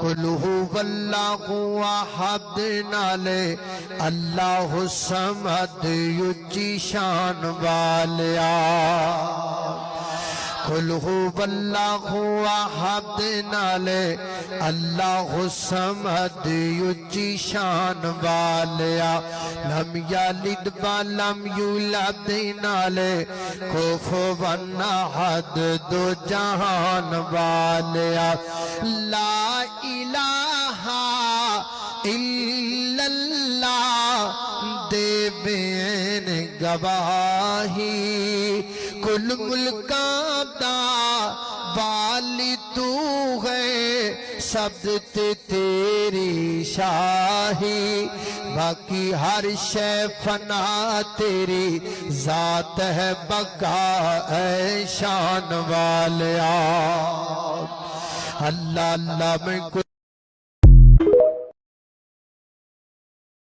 قل هو اللہ احد نالے اللہ الصمد یچی شان والیا قل هو اللہ احد نالے اللہ الصمد یچی شان والیا لم یلد ولم یولد نالے کفوا احد دو جہان والیا لا الہ الا اللہ دے بین گواہی کل ملکاں دا والی تو ہے سب تیری شاہی باقی ہر شے فنا تیری ذات ہے بقا اے شان والیا اللہ اللہ میں